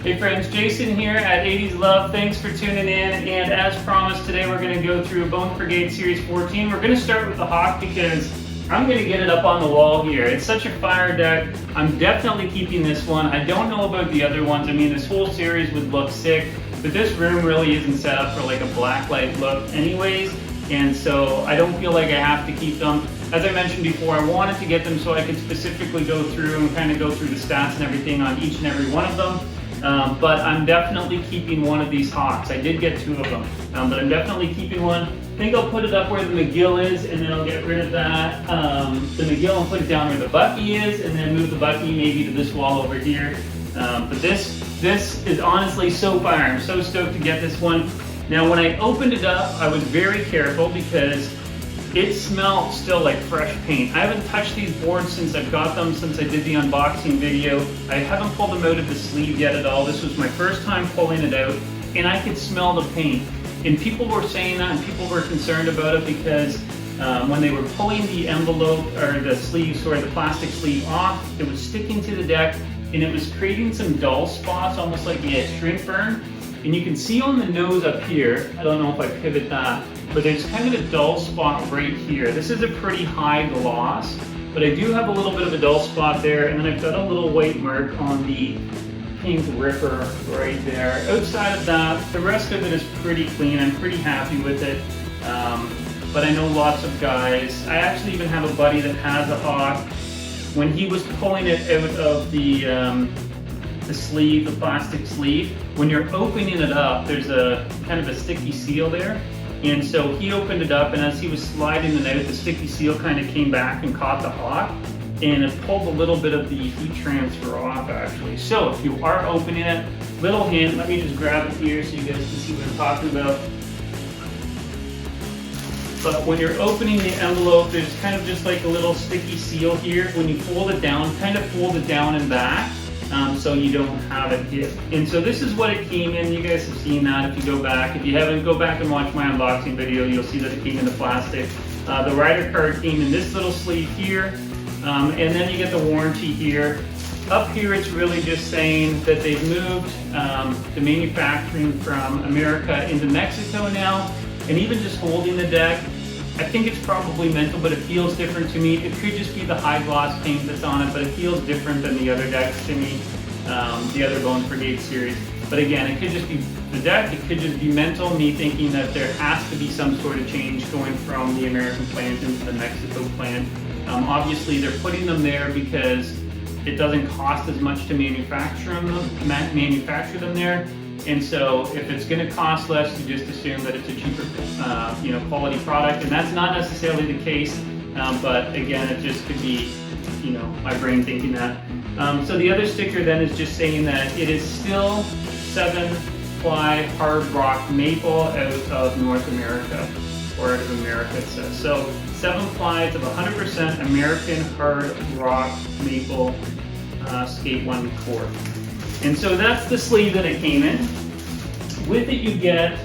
Hey friends, Jason here at 80s Love. Thanks for tuning in, and as promised today we're going to go through both Brigade Series 14. We're going to start with the Hawk because I'm going to get it up on the wall here. It's such a fire deck. I'm definitely keeping this one. I don't know about the other ones. I mean, this whole series would look sick, but this room really isn't set up for like a blacklight look anyways, and so I don't feel like I have to keep them. As I mentioned before, I wanted to get them so I could specifically go through and kind of go through the stats and everything on each and every one of them. But I'm definitely keeping one of these Hawks. I did get two of them, but I'm definitely keeping one. I think I'll put it up where the McGill is, and then I'll get rid of that. The McGill and put it down where the Bucky is, and then move the Bucky maybe to this wall over here. But this is honestly so fire. I'm so stoked to get this one. Now when I opened it up, I was very careful because it smelled still like fresh paint. I haven't touched these boards since I've got them, since I did the unboxing video. I haven't pulled them out of the sleeve yet at all. This was my first time pulling it out, and I could smell the paint. And people were saying that, and people were concerned about it because when they were pulling the envelope, or the sleeve, sorry, the plastic sleeve off, it was sticking to the deck, and it was creating some dull spots, almost like a shrink burn. And you can see on the nose up here, I don't know if I pivot that, but there's kind of a dull spot right here. This is a pretty high gloss, but I do have a little bit of a dull spot there, and then I've got a little white mark on the pink ripper right there. Outside of that, the rest of it is pretty clean. I'm pretty happy with it, but I know lots of guys. I actually even have a buddy that has a Hawk. When he was pulling it out of the sleeve, the plastic sleeve, when you're opening it up, there's a kind of a sticky seal there. And so he opened it up, and as he was sliding it out, the sticky seal kind of came back and caught the Hawk, and it pulled a little bit of the heat transfer off actually. So if you are opening it, little hint, let me just grab it here so you guys can see what I'm talking about. But when you're opening the envelope, there's kind of just like a little sticky seal here. When you fold it down, kind of fold it down and back, so you don't have it hit. And so this is what it came in. You guys have seen that if you go back. If you haven't, go back and watch my unboxing video. You'll see that it came in the plastic. The rider card came in this little sleeve here, and then you get the warranty here. Up here it's really just saying that they've moved the manufacturing from America into Mexico now, and even just holding the deck, I think it's probably mental, but it feels different to me. It could just be the high gloss paint that's on it, but it feels different than the other decks to me, the other Bones Brigade series. But again, it could just be the deck, it could just be mental, me thinking that there has to be some sort of change going from the American plant into the Mexico plant. Obviously they're putting them there because it doesn't cost as much to manufacture them there. And so if it's going to cost less, you just assume that it's a cheaper quality product, and that's not necessarily the case, but again, it just could be my brain thinking that. So the other sticker then is just saying that it is still 7-ply hard rock maple out of North America, or out of America it says. So 7-ply, it's of 100% American hard rock maple skate one core. And so that's the sleeve that it came in. With it you get,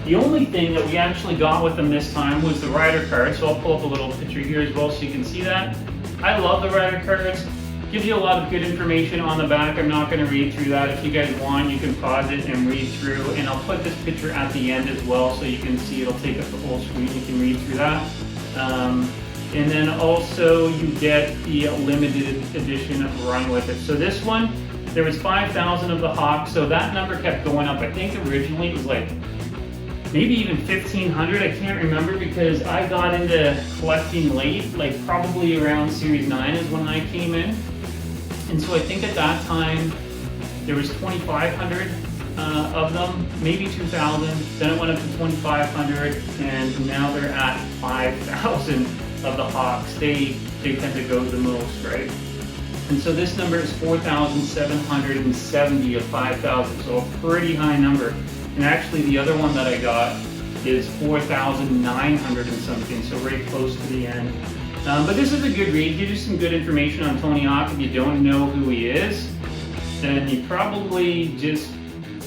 the only thing that we actually got with them this time was the rider card. So I'll pull up a little picture here as well so you can see that. I love the rider cards. Gives you a lot of good information on the back. I'm not going to read through that. If you guys want, you can pause it and read through. And I'll put this picture at the end as well so you can see it'll take up the whole screen. You can read through that. And then also you get the limited edition run with it. So this one, there was 5,000 of the Hawks, so that number kept going up. I think originally it was like maybe even 1,500. I can't remember because I got into collecting late, like probably around Series 9 is when I came in. And so I think at that time there was 2,500 of them, maybe 2,000. Then it went up to 2,500, and now they're at 5,000 of the Hawks. They tend to go the most, right? And so this number is 4,770 of 5,000, so a pretty high number. And actually the other one that I got is 4,900 and something, so right close to the end. But this is a good read. Gives you some good information on Tony Hawk. If you don't know who he is, then you probably just,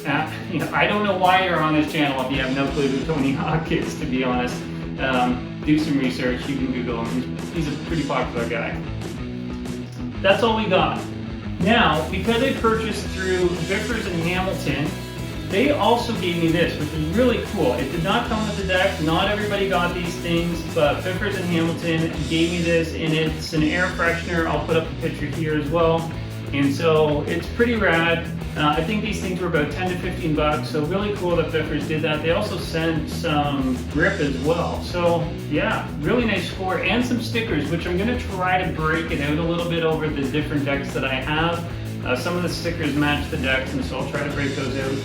I don't know why you're on this channel if you have no clue who Tony Hawk is, to be honest. Do some research, you can Google him. He's a pretty popular guy. That's all we got. Now, because I purchased through Vickers and Hamilton, they also gave me this, which is really cool. It did not come with the deck. Not everybody got these things, but Vickers and Hamilton gave me this, and it's an air freshener. I'll put up a picture here as well. And so it's pretty rad. I think these things were about 10 to 15 bucks, so really cool that Vickers did that. They also sent some grip as well. So yeah, really nice score, and some stickers, which I'm gonna try to break it out a little bit over the different decks that I have. Some of the stickers match the decks, and so I'll try to break those out.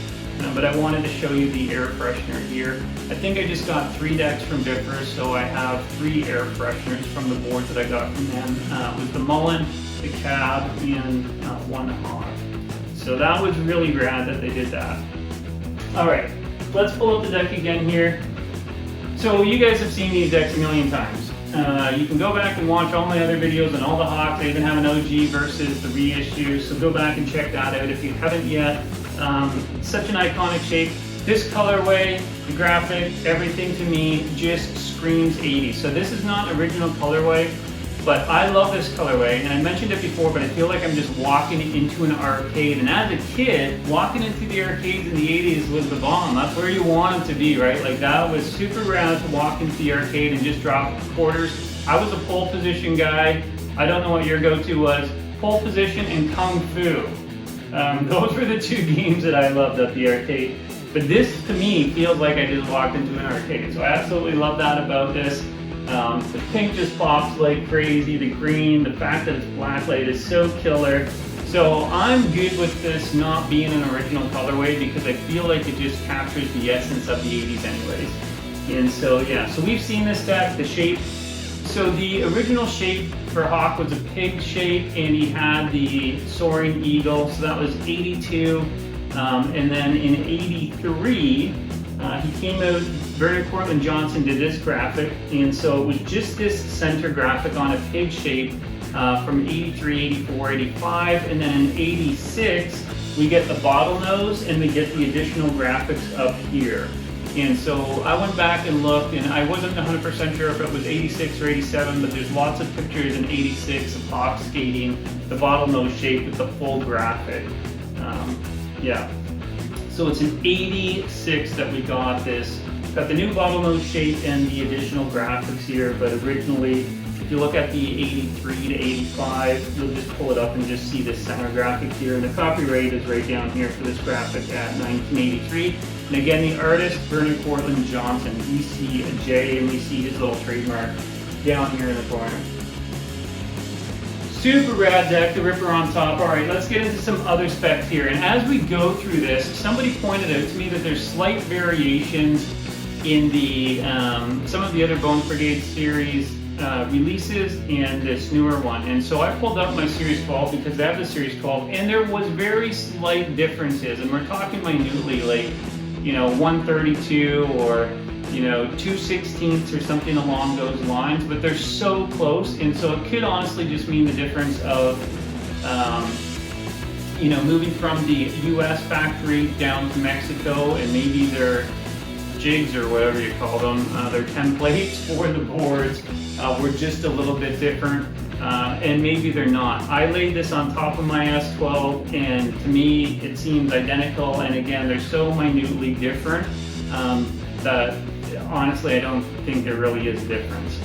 But I wanted to show you the air freshener here. I think I just got 3 decks from Vickers, so I have 3 air fresheners from the boards that I got from them. It was the Mullen, the Cab, and one Hog. So that was really rad that they did that. All right, let's pull up the deck again here. So you guys have seen these decks a million times. You can go back and watch all my other videos on all the Hawks. I even have an OG versus the reissue, so go back and check that out if you haven't yet. Such an iconic shape. This colorway, the graphic, everything to me just screams 80s. So this is not original colorway, but I love this colorway, and I mentioned it before, but I feel like I'm just walking into an arcade. And as a kid, walking into the arcades in the 80s was the bomb. That's where you wanted to be, right? Like, that was super rad to walk into the arcade and just drop quarters. I was a pole position guy. I don't know what your go-to was. Pole position and Kung Fu. Those were the 2 games that I loved at the arcade. But this, to me, feels like I just walked into an arcade. So I absolutely love that about this. The pink just pops like crazy. The green, the fact that it's blacklight is so killer. So I'm good with this not being an original colorway, because I feel like it just captures the essence of the 80s anyways. And so yeah, so we've seen this deck, the shape. So the original shape for Hawk was a pig shape, and he had the soaring eagle, so that was 82. And then in 83, he came out, Vernon Courtlandt Johnson did this graphic, and so it was just this center graphic on a pig shape from 83, 84, 85, and then in 86, we get the bottlenose, and we get the additional graphics up here. And so I went back and looked, and I wasn't 100% sure if it was 86 or 87, but there's lots of pictures in 86 of Hawk skating, the bottlenose shape with the full graphic. Yeah. So it's an 86 that we got this. Got the new bottlenose shape and the additional graphics here, but originally, if you look at the 83 to 85, you'll just pull it up and just see the center graphic here. And the copyright is right down here for this graphic at 1983. And again, the artist, Vernon Courtlandt Johnson. We see a J, and we see his little trademark down here in the corner. Super rad deck, the Ripper on top. All right, let's get into some other specs here. And as we go through this, somebody pointed out to me that there's slight variations in the some of the other Brigade Series releases and this newer one. And so I pulled up my Series 12 because I have the Series 12, and there was very slight differences. And we're talking minutely, like, you know, 132 or, you know, 2/16 or something along those lines, but they're so close. And so it could honestly just mean the difference of, you know, moving from the US factory down to Mexico, and maybe their jigs or whatever you call them, their templates for the boards were just a little bit different. And maybe they're not. I laid this on top of my S12, and to me it seems identical, and again, they're so minutely different that honestly I don't think there really is a difference.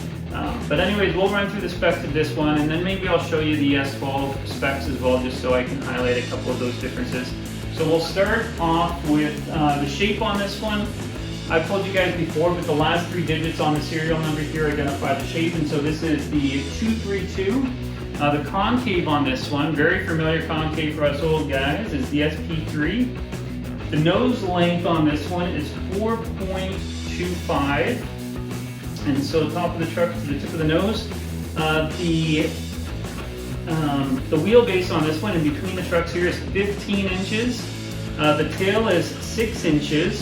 But anyways, we'll run through the specs of this one, and then maybe I'll show you the S12 specs as well, just so I can highlight a couple of those differences. So we'll start off with the shape on this one. I've told you guys before, but the last 3 digits on the serial number here identify the shape, and so this is the 232. The concave on this one, very familiar concave for us old guys, is the SP3. The nose length on this one is 4.25, and so top of the truck to the tip of the nose. The wheelbase on this one in between the trucks here is 15 inches. The tail is 6 inches.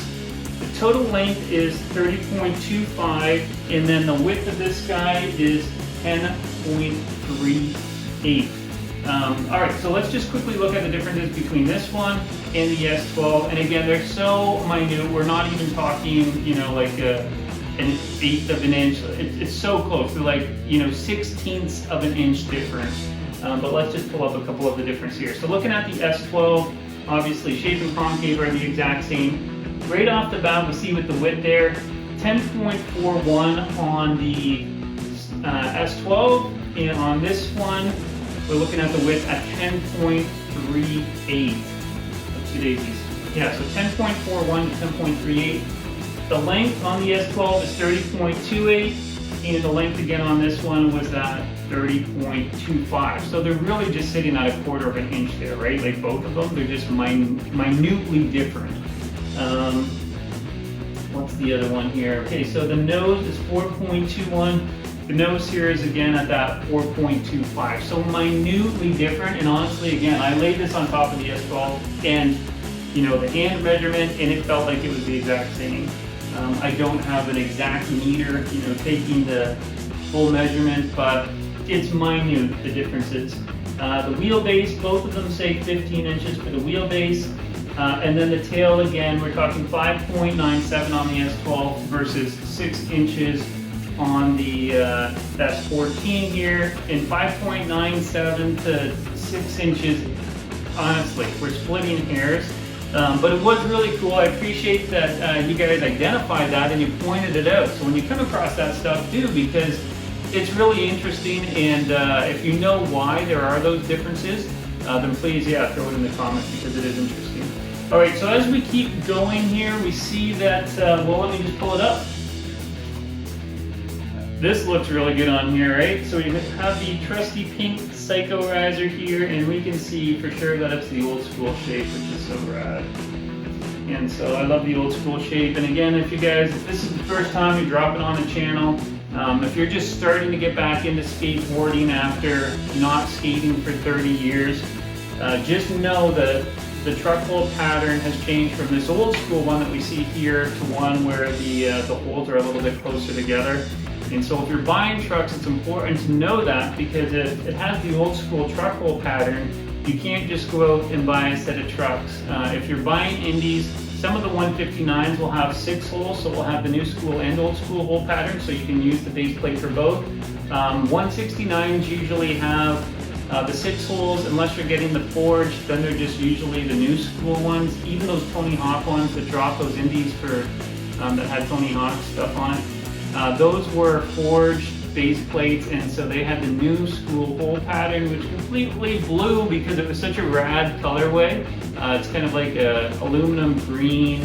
The total length is 30.25, and then the width of this guy is 10.38. All right, so let's just quickly look at the differences between this one and the S12. And again, they're so minute. We're not even talking, you know, like an 1/8 of an inch. It's so close. They're like, you know, 1/16 of an inch difference. But let's just pull up a couple of the differences here. So looking at the S12, obviously shape and concave are the exact same. Right off the bat, we see with the width there, 10.41 on the S12, and on this one, we're looking at the width at 10.38. Two daisies. Yeah, so 10.41 to 10.38. The length on the S12 is 30.28, and the length again on this one was at 30.25. So they're really just sitting at a quarter of an inch there, right? Like both of them, they're just minutely different. What's the other one here? Okay, so the nose is 4.21. The nose here is again at that 4.25. So minutely different. And honestly, again, I laid this on top of the S12 and, you know, the hand measurement, and it felt like it was the exact same. I don't have an exact meter, you know, taking the full measurement, but it's minute, the differences. The wheelbase, both of them say 15 inches for the wheelbase. And then the tail, again, we're talking 5.97 on the S12 versus 6 inches on the S14 here, and 5.97 to 6 inches. Honestly, we're splitting hairs. But it was really cool. I appreciate that you guys identified that and you pointed it out. So when you come across that stuff, do, because it's really interesting. And if you know why there are those differences, then please, yeah, throw it in the comments because it is interesting. All right, so as we keep going here, we see that, well, let me just pull it up. This looks really good on here, right? So we have the trusty pink Psycho riser here, and we can see for sure that it's the old school shape, which is so rad. And so I love the old school shape. And again, if you guys, if this is the first time you're dropping on the channel, if you're just starting to get back into skateboarding after not skating for 30 years, just know that the truck hole pattern has changed from this old school one that we see here to one where the holes are a little bit closer together. And so if you're buying trucks, it's important to know that, because if it has the old school truck hole pattern, you can't just go out and buy a set of trucks. If you're buying indies, some of the 159s will have 6 holes, so we'll have the new school and old school hole pattern, so you can use the base plate for both. 169s usually have the 6 holes, unless you're getting the forged, then they're just usually the new school ones. Even those Tony Hawk ones that drop those indies for that had Tony Hawk stuff on it, those were forged base plates, and so they had the new school hole pattern, which completely blew because it was such a rad colorway. It's kind of like a aluminum green,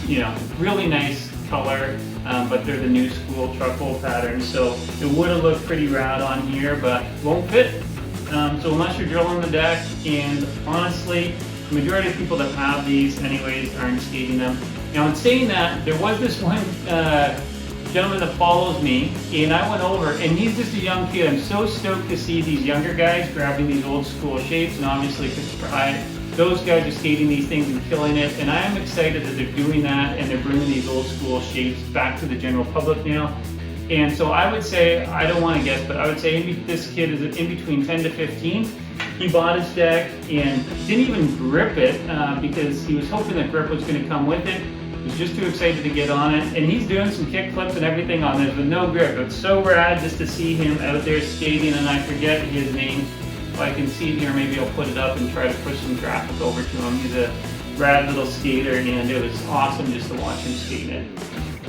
you know, really nice color, but they're the new school truck hole pattern. So it would have looked pretty rad on here, but won't fit. So unless you're drilling the deck, and honestly, the majority of people that have these anyways aren't skating them. Now in saying that, there was this one gentleman that follows me, and I went over, and he's just a young kid. I'm so stoked to see these younger guys grabbing these old school shapes, and obviously Christopher Hyde, those guys are skating these things and killing it, and I am excited that they're doing that and they're bringing these old school shapes back to the general public now. And so I would say, I don't want to guess, but I would say this kid is in between 10 to 15. He bought his deck and didn't even grip it because he was hoping that grip was going to come with it. He was just too excited to get on it, and he's doing some kick flips and everything on this with no grip. It's so rad just to see him out there skating, and I forget his name. If I can see it here, maybe I'll put it up and try to push some graphic over to him. He's a rad little skater, and it was awesome just to watch him skate it.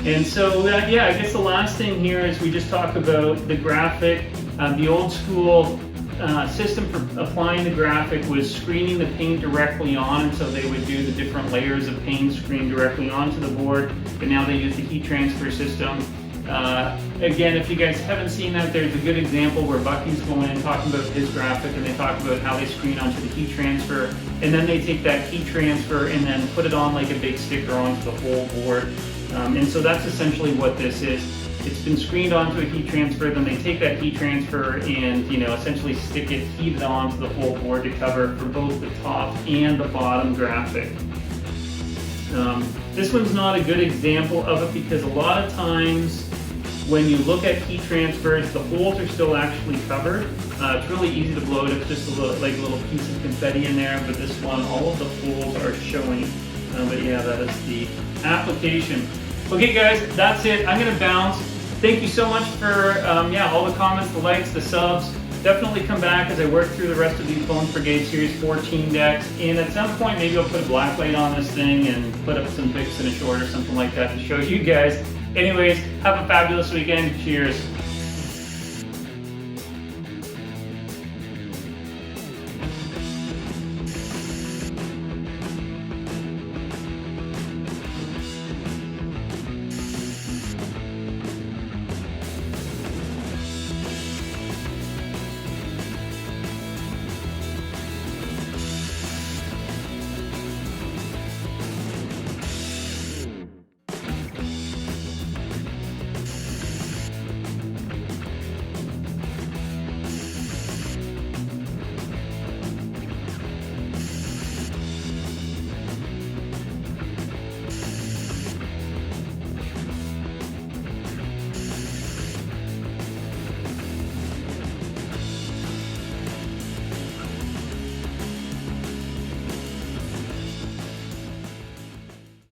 And so, yeah, I guess the last thing here is we just talk about the graphic. The old school system for applying the graphic was screening the paint directly on, and so they would do the different layers of paint screened directly onto the board, but now they use the heat transfer system. Again, if you guys haven't seen that, there's a good example where Bucky's going in talking about his graphic, and they talk about how they screen onto the heat transfer, and then they take that heat transfer and then put it on like a big sticker onto the whole board. And so that's essentially what this is. It's been screened onto a heat transfer, then they take that heat transfer and, you know, essentially stick it, heat it onto the whole board to cover for both the top and the bottom graphic. This one's not a good example of it because a lot of times when you look at heat transfers, the holes are still actually covered. It's really easy to blow it. It's just a little, like a little piece of confetti in there, but this one, all of the holes are showing. But yeah, that is the application. Okay guys, that's it. I'm gonna bounce. Thank you so much for yeah, all the comments, the likes, the subs. definitely come back as I work through the rest of these Bones Brigade Series 14 decks, and at some point maybe I'll put a blacklight on this thing and put up some pics in a short or something like that to show you guys. Anyways, have a fabulous weekend. Cheers.